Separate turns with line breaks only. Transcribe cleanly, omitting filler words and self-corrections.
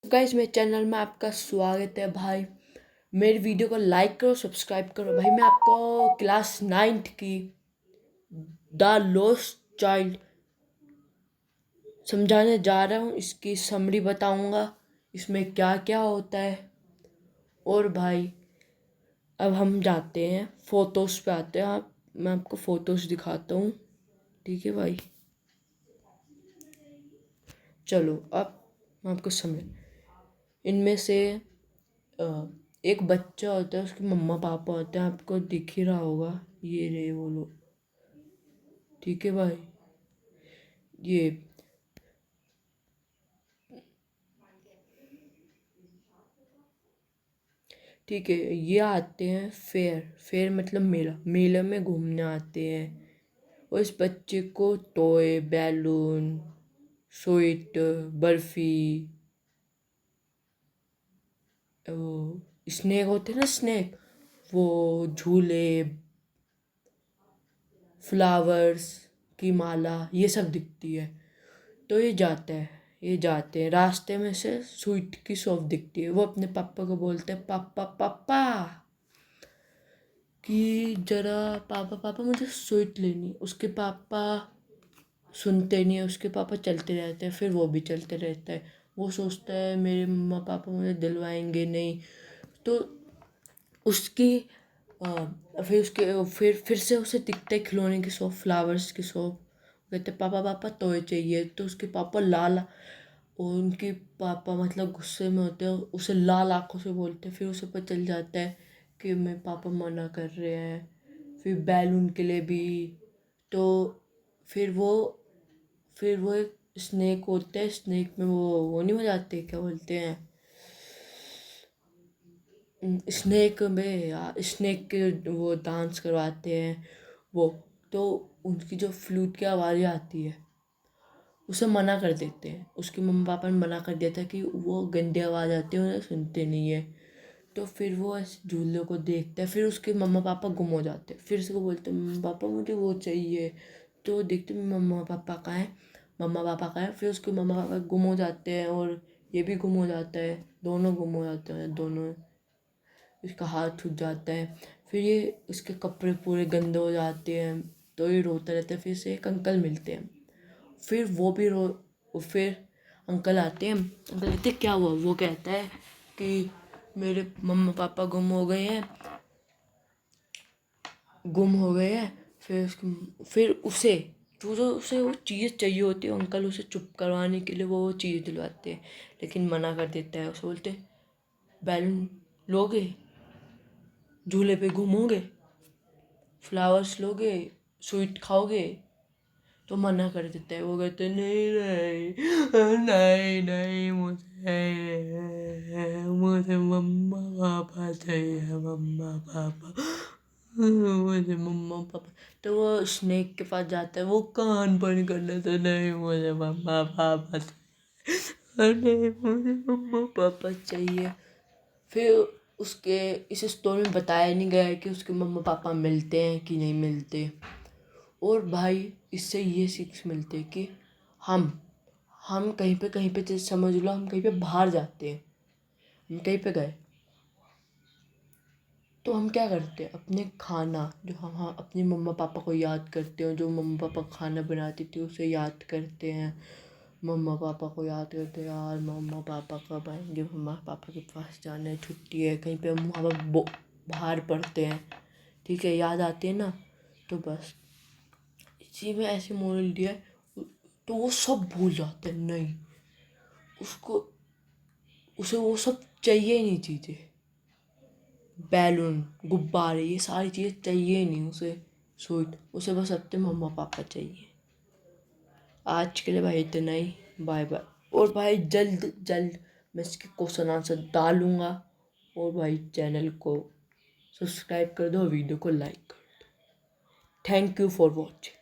Guys मेरे channel में आपका स्वागत है भाई। मेरी वीडियो को लाइक करो, सब्सक्राइब करो भाई। मैं आपको क्लास 9th की द लॉस्ट चाइल्ड समझाने जा रहा हूँ। इसकी समरी बताऊँगा, इसमें क्या क्या होता है। और भाई अब हम जाते हैं फ़ोटोज़ पे आते हैं। मैं आपको फ़ोटोज़ दिखाता हूँ, ठीक है भाई। चलो अब मैं आपको समझ, इनमें से एक बच्चा होता है, उसके मम्मा पापा होते हैं। आपको दिख ही रहा होगा, ये रहे वो लोग, ठीक है भाई। ये ठीक है, ये आते हैं फेयर। फेयर मतलब मेला। मेला में घूमने आते हैं। और इस बच्चे को टॉय, बैलून, स्वीट, बर्फ़ी, वो स्नैक होते हैं ना, स्नैक, वो झूले, फ्लावर्स की माला, ये सब दिखती है। तो ये जाते हैं रास्ते में से स्वीट की शॉप दिखती है। वो अपने पापा को बोलते हैं, पापा पापा कि जरा पापा पापा मुझे स्वीट लेनी। उसके पापा सुनते नहीं है, उसके पापा चलते रहते हैं। फिर वो भी चलते रहता है। वो सोचता है मेरे मम्मा पापा मुझे दिलवाएंगे नहीं। तो उसकी फिर से उसे दिखता है खिलौने की शॉप, फ्लावर्स की शॉप। कहते पापा पापा टॉय चाहिए। तो उसके पापा लाल, और उनके पापा मतलब गुस्से में होते हैं, उसे लाल आंखों से बोलते हैं। फिर उसे पता चल जाता है कि मेरे पापा मना कर रहे हैं। फिर बैलून के लिए भी। तो फिर वो फिर वो एक स्नेक होता है। स्नेक में वो नहीं हो जाते, क्या बोलते हैं, स्नेक के वो डांस करवाते हैं वो। तो उनकी जो फ्लूट की आवाज़ें आती है, उसे मना कर देते हैं। उसके मम्मा पापा ने मना कर दिया था कि वो गंदी आवाज़ आती है, उन्हें सुनते नहीं है। तो फिर वो इस झूले को देखता है। फिर उसके मम्मा पापा गुम हो जाते हैं। फिर से वो बोलते हैं मम्मा पापा मुझे वो चाहिए। तो देखते हैं मम्मा पापा कहाँ हैं, मम्मा पापा कहाँ हैं। फिर उसके मम्मा पापा गुम हो जाते हैं, और ये भी गुम हो जाता है। दोनों गुम हो जाते हैं, दोनों। इसका हाथ छूट जाता है। फिर ये इसके कपड़े पूरे गंदे हो जाते हैं। तो ये रोता रहता है। फिर से एक अंकल मिलते हैं। फिर वो भी रो फिर अंकल आते हैं। अंकल कहते क्या हुआ। वो कहता है कि मेरे मम्मा पापा गुम हो गए हैं। फिर उसे जो उसे वो चीज़ चाहिए होती है, अंकल उसे चुप करवाने के लिए वो चीज़ दिलवाते हैं। लेकिन मना कर देता है। उसे बोलते बैलून लोगे, झूले पे घूमोगे, फ्लावर्स लोगे, स्वीट खाओगे। तो मना कर देता है। वो कहते नहीं नहीं नहीं नहीं, मुझे मम्मा पापा चाहिए, मम्मा पापा, मुझे मम्मा पापा। तो वो स्नेक के पास जाता है। वो कान बंद कर लेता है, नहीं मुझे मम्मा पापा चाहिए, नहीं मुझे मम्मा पापा चाहिए। फिर उसके इस स्टोरी में बताया नहीं गया है कि उसके मम्मा पापा मिलते हैं कि नहीं मिलते। और भाई इससे ये सीख मिलती है कि हम कहीं पे जैसे समझ लो, हम कहीं पे बाहर जाते हैं, हम कहीं पे गए, तो हम क्या करते हैं, अपने खाना जो हम हाँ अपने मम्मा पापा को याद करते हैं। जो मम्मा पापा खाना बनाती थी उसे याद करते हैं। मम्मा पापा को याद करते हैं, यार मम्मा पापा कब आएंगे, मम्मा पापा के पास जाना है, छुट्टी है, कहीं पे हम वहाँ पर बाहर पढ़ते हैं, ठीक है, याद आते हैं ना। तो बस इसी में ऐसे मोरल दिया है। तो वो सब भूल जाते हैं। नहीं, उसको उसे वो सब चाहिए ही नहीं चीज़ें, बैलून, गुब्बारे, ये सारी चीज़ें चाहिए ही नहीं उसे। स्वीट, उसे बस अपने मम्मा पापा चाहिए। आज के लिए भाई इतना ही। Bye bye. और भाई जल्द जल्द मैं इसके क्वेश्चन आंसर डालूँगा। और भाई चैनल को सब्सक्राइब कर दो, वीडियो को लाइक कर दो। Thank you for watching.